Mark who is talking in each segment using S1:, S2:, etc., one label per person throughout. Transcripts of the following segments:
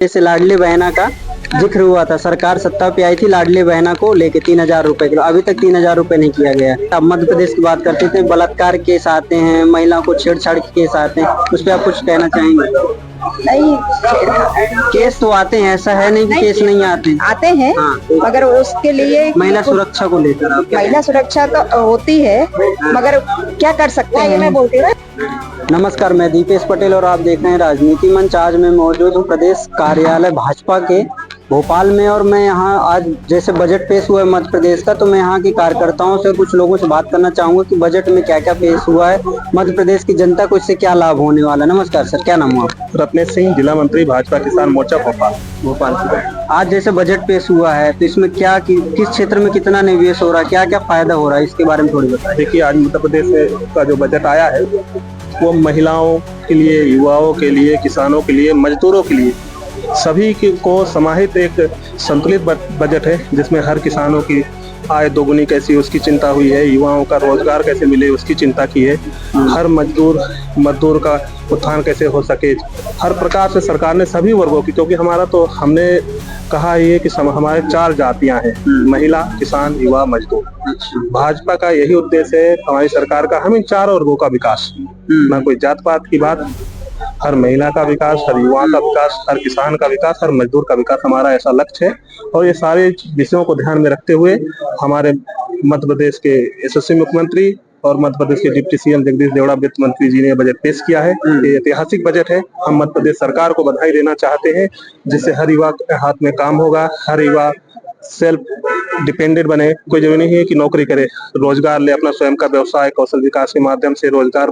S1: जैसे लाडली बहना का जिक्र हुआ था, सरकार सत्ता पे आई थी लाडली बहना को लेके 3,000 रुपए किलो, अभी तक 3,000 रुपए नहीं किया गया। अब मध्य प्रदेश की बात करते थे, बलात्कार केस आते हैं, महिलाओं को छेड़छाड़ के केस आते हैं, उस पर आप कुछ कहना चाहेंगे?
S2: नहीं,
S1: केस तो आते हैं, ऐसा है नहीं कि केस नहीं आते
S2: आते हैं।
S1: हाँ,
S2: मगर उसके लिए
S1: महिला सुरक्षा को लेकर आप क्या
S2: महिला सुरक्षा तो होती है, मगर क्या कर सकते हैं, मैं बोलती हूँ।
S1: नमस्कार, मैं दीपेश पटेल और आप देख रहे हैं राजनीति मंच। आज मैं मौजूद हूँ प्रदेश कार्यालय भाजपा के भोपाल में और मैं यहाँ आज जैसे बजट पेश हुआ है मध्य प्रदेश का, तो मैं यहाँ के कार्यकर्ताओं से कुछ लोगों से बात करना चाहूंगा कि बजट में क्या क्या पेश हुआ है, मध्य प्रदेश की जनता को इससे क्या लाभ होने वाला। नमस्कार सर, क्या नाम हुआ?
S3: रत्नेश सिंह, जिला मंत्री भाजपा किसान मोर्चा भोपाल
S1: से। आज जैसे बजट पेश हुआ है तो इसमें क्या किस क्षेत्र में कितना निवेश हो रहा है, क्या क्या फायदा हो रहा है, इसके बारे में थोड़ी बताइए।
S3: देखिए, आज मध्य प्रदेश का जो बजट आया है वो महिलाओं के लिए, युवाओं के लिए, किसानों के लिए, मजदूरों के लिए, सभी को समाहित एक संतुलित बजट है, जिसमें हर किसानों की आय दोगुनी कैसी उसकी चिंता हुई है, युवाओं का रोजगार कैसे मिले उसकी चिंता की है, हर मजदूर का उत्थान कैसे हो सके, हर प्रकार से सरकार ने सभी वर्गों की, क्योंकि हमने कहा ये कि हमारे 4 जातियां हैं, महिला, किसान, युवा, मजदूर। भाजपा का यही उद्देश्य है, हमारी सरकार का, हम इन 4 वर्गों का विकास, ना कोई जात पात की बात, हर महिला का विकास, हर युवा का विकास, हर किसान का विकास, हर मजदूर का विकास, हमारा ऐसा लक्ष्य है। और ये सारे विषयों को ध्यान में रखते हुए हमारे मध्य प्रदेश के यशस्वी मुख्यमंत्री और मध्य प्रदेश के डिप्टी सीएम जगदीश देवड़ा वित्त मंत्री जी ने बजट पेश किया है। ये ऐतिहासिक बजट है। हम मध्य प्रदेश सरकार को बधाई देना चाहते हैं, जिससे हर युवा के हाथ में काम होगा, हर युवा सेल्फ डिपेंडेंट बने। कोई जरूरी नहीं है कि नौकरी करे, रोजगार ले, अपना स्वयं का व्यवसाय कौशल विकास के माध्यम से रोजगार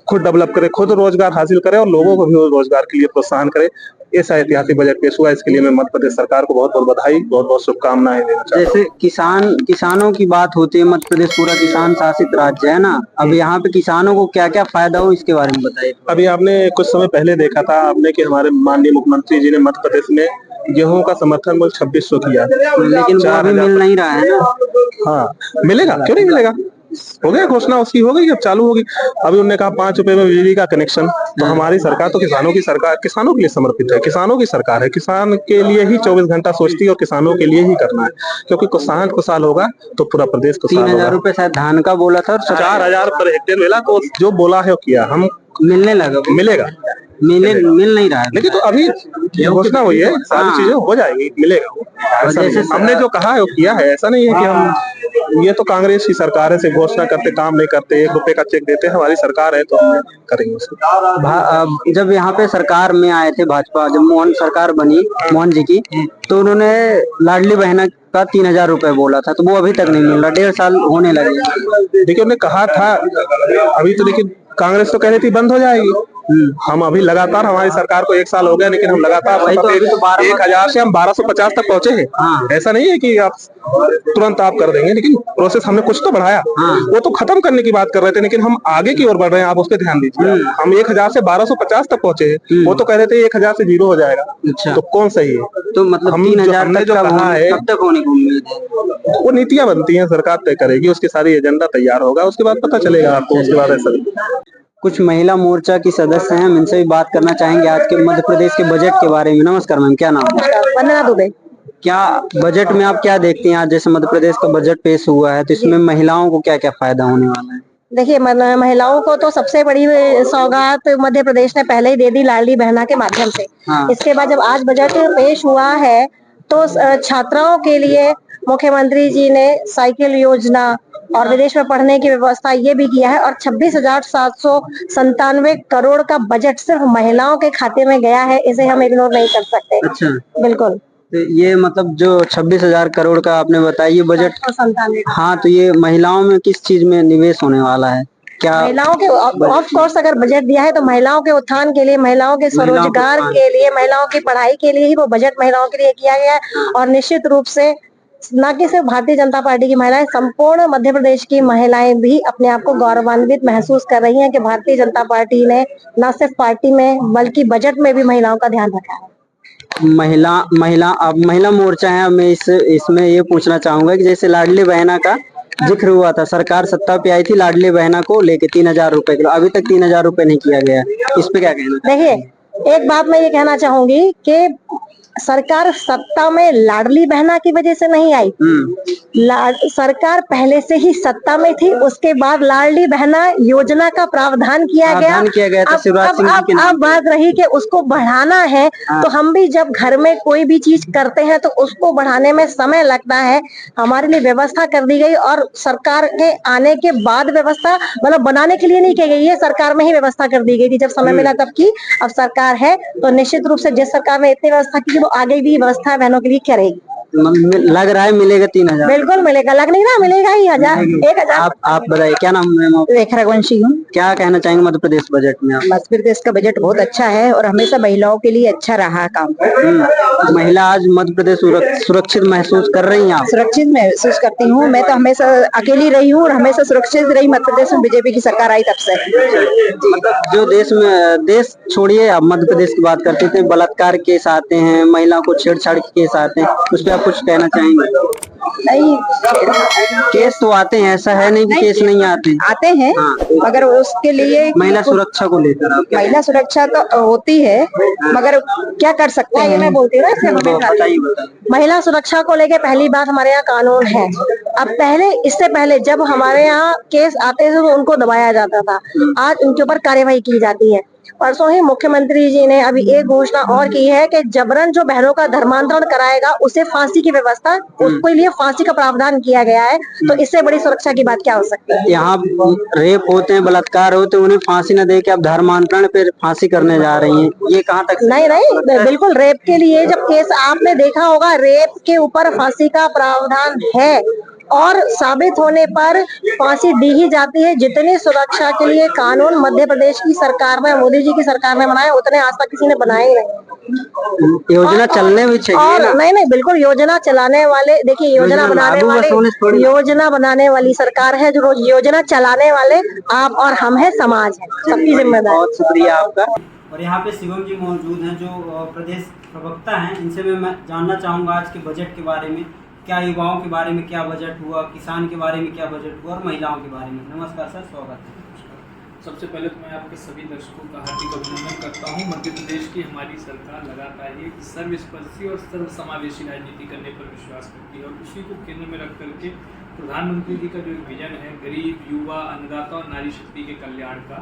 S3: खुद डेवलप करे, खुद रोजगार हासिल करे और लोगों को भी रोजगार के लिए प्रोत्साहन करे। ऐसा ऐतिहासिक बजट पेश हुआ, इसके लिए मैं मध्य प्रदेश सरकार को बहुत बहुत बधाई, बहुत बहुत शुभकामनाएं देना चाहता हूं।
S1: जैसे किसानों की बात होती है, मध्य प्रदेश पूरा किसान शासित राज्य है ना, अब यहाँ पे किसानों को क्या क्या फायदा हो इसके बारे में बताइए।
S3: अभी आपने कुछ समय पहले देखा था आपने कि हमारे माननीय मुख्यमंत्री जी ने मध्य प्रदेश में गेहूं का समर्थन मूल्य 2600 किया,
S1: लेकिन वो अभी मिल नहीं रहा है ना।
S3: हाँ, मिलेगा, क्यों नहीं मिलेगा, हो गया, घोषणा उसकी हो गई, अब चालू होगी। अभी उन्होंने कहा 5 रुपए में बिजली का कनेक्शन। तो हमारी सरकार तो किसानों की सरकार, किसानों के लिए समर्पित है, किसानों की सरकार है, किसान के लिए ही 24 घंटा सोचती है और किसानों के लिए ही करना है, क्योंकि किसान खुशहाल होगा तो पूरा प्रदेश खुशहाल होगा।
S1: 3,000 रुपए शायद धान का बोला था,
S3: 4,000 पर हेक्टेयर मिला, तो जो बोला है वो किया, हम
S1: मिलने लगा,
S3: मिलेगा,
S1: मिल नहीं रहा है।
S3: लेकिन तो अभी घोषणा हुई है, सारी चीजें हो जाएगी, मिलेगा। जैसे हमने जो कहा है वो किया है, ऐसा नहीं है कि हम, ये तो कांग्रेस की सरकार है, से घोषणा करते काम नहीं करते, 1 रुपए का चेक देते, हमारी सरकार है तो हम करेंगे उसको।
S1: जब यहाँ पे सरकार में आए थे भाजपा, जब मोहन सरकार बनी मोहन जी की, तो उन्होंने लाडली बहना का 3,000 रुपए बोला था, तो वो अभी तक नहीं मिल रहा, 1.5 साल होने लगे।
S3: देखिए, उन्होंने कहा था अभी तो, लेकिन कांग्रेस तो कह रही थी बंद हो जाएगी। हम अभी लगातार, हमारी सरकार को 1 साल हो गया, लेकिन हम लगातार 1,000 से हम 1250 तक पहुंचे हैं। हाँ। ऐसा नहीं है कि आप तुरंत आप कर देंगे, लेकिन प्रोसेस हमने कुछ तो बढ़ाया। हाँ। वो तो खत्म करने की बात कर रहे थे, लेकिन हम आगे की ओर बढ़ रहे हैं, आप उस पर ध्यान दीजिए। हम 1,000 से 1250 तक पहुंचे हैं, वो तो कह रहे थे 1,000 से 0 हो जाएगा। अच्छा। तो कौन सही है?
S1: तो मतलब 3,000 तक जो कहा है, कब तक होने को उम्मीद है?
S3: वो नीतियां बनती हैं, सरकार तय करेगी, उसकी सारी एजेंडा तैयार होगा, उसके बाद पता चलेगा आपको, उसके बाद ऐसा।
S1: कुछ महिला मोर्चा की सदस्य हैं, हम इनसे भी बात करना चाहेंगे आज के मध्य प्रदेश के बजट के बारे में। नमस्कार मैम, क्या नाम है?
S2: वंदना दुबे।
S1: क्या बजट में आप क्या देखते हैं, आज जैसे मध्य प्रदेश का बजट पेश हुआ है, तो इसमें महिलाओं को क्या क्या फायदा होने वाला है?
S2: देखिए, महिलाओं को तो सबसे बड़ी सौगात मध्य प्रदेश ने पहले ही दे दी लाडली बहना के माध्यम से। हाँ। इसके बाद जब आज बजट पेश हुआ है तो छात्राओं के लिए मुख्यमंत्री जी ने साइकिल योजना और विदेश में पढ़ने की व्यवस्था ये भी किया है, और 26,797 करोड़ का बजट सिर्फ महिलाओं के खाते में गया है, इसे हम इग्नोर नहीं कर सकते। अच्छा। बिल्कुल।
S1: तो ये मतलब जो 26,000 करोड़ का आपने बताया, ये बजट, हाँ, तो ये महिलाओं में किस चीज में निवेश होने वाला है? क्या
S2: महिलाओं के, ऑफ कोर्स अगर बजट दिया है तो महिलाओं के उत्थान के लिए, महिलाओं के स्वरोजगार के लिए, महिलाओं की पढ़ाई के लिए ही वो बजट महिलाओं के लिए किया गया है। और निश्चित रूप से न कि सिर्फ भारतीय जनता पार्टी की महिलाएं, संपूर्ण मध्य प्रदेश की महिलाएं भी अपने आप को गौरवान्वित महसूस कर रही हैं कि भारतीय जनता पार्टी ने न सिर्फ पार्टी में बल्कि बजट में भी महिलाओं का ध्यान रखा है।
S1: महिला मोर्चा है, मैं इसमें ये पूछना चाहूंगा कि जैसे लाडली बहना का जिक्र हुआ था, सरकार सत्ता पे आई थी लाडली बहना को लेके 3,000 रुपए किलो, अभी तक 3,000 रुपए नहीं किया गया, इस पे क्या कहना?
S2: देखिए, एक बात मैं ये कहना चाहूंगी कि सरकार सत्ता में लाडली बहना की वजह से नहीं आई। सरकार पहले से ही सत्ता में थी, उसके बाद लाडली बहना योजना का प्रावधान किया गया
S1: था शिवराज सिंह जी के नाम
S2: अब बात रही कि उसको बढ़ाना है। तो हम भी जब घर में कोई भी चीज करते हैं तो उसको बढ़ाने में समय लगता है। हमारे लिए व्यवस्था कर दी गई और सरकार के आने के बाद व्यवस्था मतलब बनाने के लिए नहीं की गई है, सरकार में ही व्यवस्था कर दी गई थी। जब समय मिला तब की, अब सरकार है तो निश्चित रूप से जिस सरकार ने इतनी व्यवस्था की वो आगे भी व्यवस्था बहनों के लिए करेगी।
S1: लग रहा है मिलेगा 3,000।
S2: बिल्कुल मिलेगा, लग नहीं रहा मिलेगा ही 1,000।
S1: आप बताइए क्या नाम है?
S2: रेखा रघुवंशी हूँ।
S1: क्या कहना चाहेंगे मध्य प्रदेश बजट में आप?
S2: मध्य प्रदेश का बजट बहुत अच्छा है और हमेशा महिलाओं के लिए अच्छा रहा काम।
S1: महिला आज मध्य प्रदेश सुरक्षित महसूस कर रही हैं आप?
S2: सुरक्षित महसूस करती हूँ। मैं तो हमेशा अकेली रही हूँ और हमेशा सुरक्षित रही मध्य प्रदेश में बीजेपी की सरकार आई तब से।
S1: मतलब जो देश छोड़िए, आप मध्य प्रदेश की बात करते थे, बलात्कार केस आते हैं, महिलाओं को छेड़छाड़ के केस आते हैं, उस पर आप कुछ कहना चाहेंगे?
S2: नहीं,
S1: केस तो आते हैं, ऐसा है नहीं कि केस नहीं आते
S2: हैं। मगर उसके लिए
S1: महिला सुरक्षा को लेकर आप
S2: महिला सुरक्षा तो होती है, मगर क्या कर सकते हैं। मैं बोलती हूँ महिला सुरक्षा को लेकर पहली बात हमारे यहाँ कानून है। अब इससे पहले जब हमारे यहाँ केस आते थे तो उनको दबाया जाता था, आज उनके ऊपर कार्यवाही की जाती है। परसों ही मुख्यमंत्री जी ने अभी एक घोषणा और की है कि जबरन जो बहनों का धर्मांतरण कराएगा उसे फांसी की व्यवस्था, उसके लिए फांसी का प्रावधान किया गया है। तो इससे बड़ी सुरक्षा की बात क्या हो सकती है?
S1: यहाँ रेप होते हैं, बलात्कार होते हैं, उन्हें फांसी न दे के आप धर्मांतरण पे फांसी करने जा रही हैं, ये कहाँ तक?
S2: नहीं, बिल्कुल रेप के लिए जब केस आपने देखा होगा, रेप के ऊपर फांसी का प्रावधान है और साबित होने पर फांसी दी ही जाती है। जितनी सुरक्षा के लिए कानून मध्य प्रदेश की सरकार में, मोदी जी की सरकार ने बनाए, उतने आज तक किसी ने बनाए ही नहीं।
S1: योजना चलने भी चाहिए ना?
S2: नहीं, बिल्कुल योजना चलाने वाले, देखिए योजना बनाने वाली सरकार है, जो रोज योजना चलाने वाले आप और हम है, समाज है, सबकी जिम्मेदारी।
S1: बहुत शुक्रिया आपका।
S4: और यहाँ पे शिवम जी मौजूद हैं जो प्रदेश प्रवक्ता हैं, इनसे मैं जानना चाहूँगा आज के बजट के बारे में, क्या युवाओं के बारे में क्या बजट हुआ, किसान के बारे में क्या बजट हुआ और महिलाओं के बारे में। नमस्कार सर, स्वागत है।
S5: सबसे पहले तो मैं आपके सभी दर्शकों का हार्दिक अभिनंदन करता हूं। मध्य प्रदेश की हमारी सरकार लगातार ही सर्वस्पर्शी और सर्वसमावेशी राजनीति करने पर विश्वास करती है और उसी को केंद्र में रख करके प्रधानमंत्री जी का जो एक विजन है गरीब, युवा, अन्नदाता और नारी शक्ति के कल्याण का,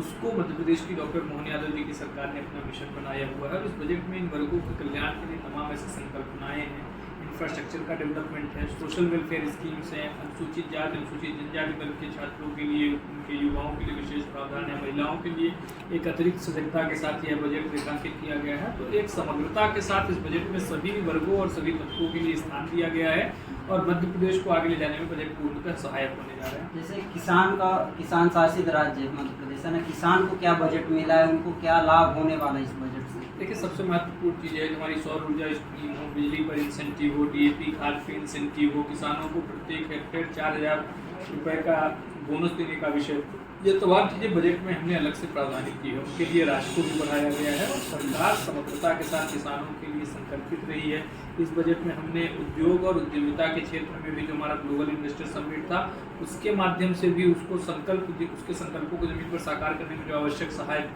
S5: उसको मध्य प्रदेश की डॉक्टर मोहन यादव जी की सरकार ने अपना मिशन बनाया हुआ है। और इस बजट में इन वर्गों के कल्याण के लिए तमाम ऐसी संकल्पनाएँ हैं। इंफ्रास्ट्रक्चर का डेवलपमेंट है, सोशल वेलफेयर स्कीम्स हैं, अनुसूचित जाति अनुसूचित जनजाति वर्ग के छात्रों के लिए, उनके युवाओं के लिए विशेष प्रावधान है, महिलाओं के लिए एक अतिरिक्त सजगता के साथ यह बजट रेखांकित किया गया है। तो एक समग्रता के साथ इस बजट में सभी वर्गों और सभी तबकों के लिए स्थान दिया गया है और मध्य प्रदेश को आगे ले जाने में बजट पूर्णतः सहायक होने जा रहा है।
S4: जैसे किसान शासित राज्य मध्य प्रदेश है ना, किसान को क्या बजट मिला है, उनको क्या लाभ होने वाला है इस बजट से?
S5: देखिए, सबसे महत्वपूर्ण चीज़ है हमारी सौर ऊर्जा स्कीम हो, बिजली पर इंसेंटिव हो, डीएपी खाद पे इंसेंटिव हो, किसानों को प्रत्येक हेक्टेयर 4,000 रुपये का बोनस देने का विषय, ये तमाम चीज़ें बजट में हमने अलग से प्रावधानित की है। उनके लिए राशि को भी बढ़ाया गया है और सरकार समग्रता के साथ किसानों के लिए संकल्पित रही है। इस बजट में हमने उद्योग और उद्यमिता के क्षेत्र में भी जो हमारा ग्लोबल इन्वेस्टर समिट था, उसके माध्यम से भी उसके संकल्पों को जमीन पर साकार करने में जो आवश्यक सहायक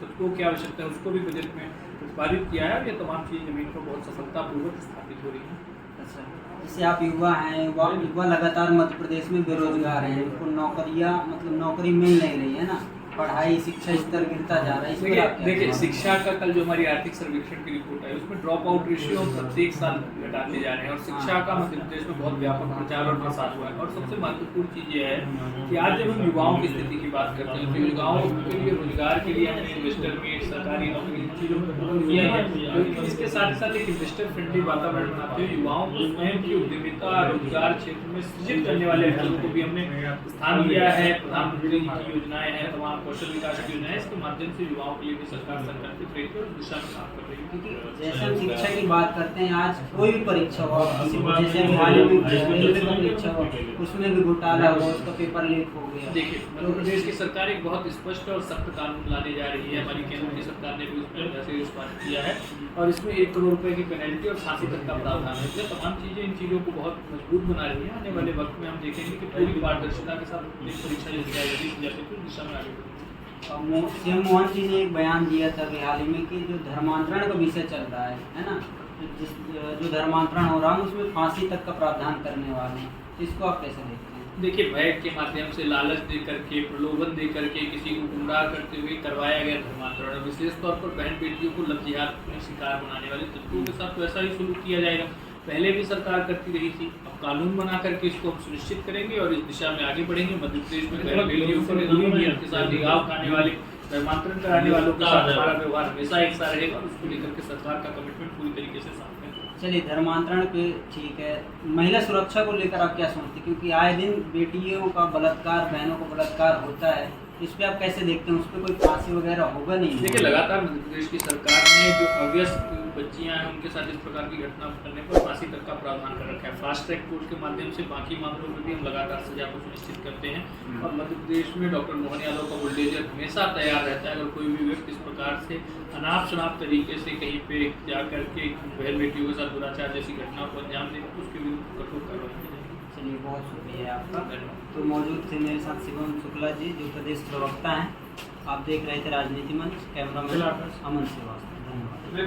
S5: तत्वों की आवश्यकता है उसको भी बजट में प्रतिपादित किया है और ये तमाम चीज़ें जमीन पर बहुत सफलतापूर्वक स्थापित हो रही हैं।
S4: अच्छा, जैसे आप युवा हैं, युवा लगातार मध्य प्रदेश में बेरोजगार हैं, उनको नौकरी मिल नहीं रही है ना, पढ़ाई शिक्षा स्तर गिरता जा रहा है।
S5: देखिए, शिक्षा का कल जो हमारी आर्थिक सर्वेक्षण की रिपोर्ट आई उसमें ड्रॉप आउट रेशियो प्रत्येक साल घटाते जा रहे हैं और शिक्षा का मध्य प्रदेश में बहुत व्यापक प्रचार और प्रसार हुआ है। और सबसे महत्वपूर्ण चीज़ ये है कि आज जब हम युवाओं की स्थिति की बात करते हैं तो युवाओं के लिए रोजगार के लिए हमने इन्वेस्टर मीट, सरकारी नौकरी चीज़ों को किया है, लेकिन इसके साथ साथ एक इन्वेस्टर फ्रेंडली वातावरण बनाते हुए युवाओं को स्वयं की उद्यमिता रोजगार क्षेत्र में सृजित करने वाले अवसरों को भी हमने स्थान दिया है। प्रधानमंत्री की योजनाएं हैं, तमाम कौशल विकास की योजनाएं, इसके माध्यम से युवाओं के लिए भी सरकार संकल्पित रही है और दिशा में काम कर रही है।
S4: क्योंकि जैसे हम शिक्षा की बात करते हैं, आज कोई भी परीक्षा हो, जैसे रेलवे का परीक्षा हो, उसमें भी घोटाला हो, उसका पेपर लीक हो गया।
S5: देखिए, मध्य प्रदेश की सरकार एक बहुत स्पष्ट और सख्त कानून लाने जा रही है। हमारी केंद्र की सरकार ने भी उस पर ऐसे रिस्पॉन्स किया है और इसमें 1 करोड़ रुपए की पेनल्टी और फांसी तक का प्रावधान है। ये तमाम चीज़ें इन चीज़ों को बहुत मजबूत बना रही है। आने वाले वक्त में हम देखेंगे कि पूरी पारदर्शिता के साथ परीक्षा जो दिखाई जाती है दिशा में आगे बढ़ेगी।
S4: सीएम मोहन जी ने एक बयान दिया था अभी हाल ही में कि जो धर्मांतरण का विषय चल रहा है ना, जो धर्मांतरण हो रहा है उसमें फांसी तक का प्रावधान करने वाले हैं, इसको आप कैसे देखते हैं?
S5: देखिए, भय के माध्यम से लालच दे करके, प्रलोभन दे करके किसी को गुमराह करते हुए करवाया गया धर्मांतरण, विशेष तौर पर बहन बेटियों को लज्जियात में शिकार बनाने वाले तत्वों के साथ वैसा ही शुरू किया जाएगा। पहले भी सरकार करती रही थी, अब कानून बना करके इसको हम सुनिश्चित करेंगे और इस दिशा में आगे बढ़ेंगे। मध्य प्रदेश में बहन बेटियों को नियत के साथ निगाह खाने वाले, धर्मांतरण कराने वालों के साथ हमारा व्यवहार हमेशा एक सा रहेगा और उसको लेकर के सरकार का कमिटमेंट पूरी तरीके से साफ है।
S4: चलिए, धर्मांतरण पे ठीक है, महिला सुरक्षा को लेकर आप क्या सोचते हैं? क्योंकि आए दिन बेटियों का बलात्कार, बहनों का बलात्कार होता है, इस पे आप कैसे देखते हैं? उस पर कोई फांसी वगैरह होगा नहीं?
S5: देखिए, लगातार मध्य प्रदेश की सरकार ने जो अव्यस्त बच्चियां हैं उनके साथ इस प्रकार की घटना करने पर फांसी तक का प्रावधान कर रखा है। फास्ट ट्रैक कोर्ट के माध्यम से बाकी मामलों में भी हम लगातार सजा को सुनिश्चित करते हैं और मध्य प्रदेश में डॉक्टर मोहन यादव का बुलडोजर हमेशा तैयार रहता है। अगर कोई भी व्यक्ति इस प्रकार से अनाप शनाप तरीके से कहीं पे जा करके बहन बेटियों के साथ दुराचार जैसी घटनाओं को अंजाम देगा तो उसके विरुद्ध कठोर कार्रवाई की जाएगी।
S4: चलिए, बहुत शुक्रिया आपका। तो मौजूद थे मेरे साथ शिवम शुक्ला जी, जो प्रदेश प्रवक्ता हैं। आप देख रहे थे राजनीति मंच, कैमरामैन अमन श्रीवास्तव। धन्यवाद।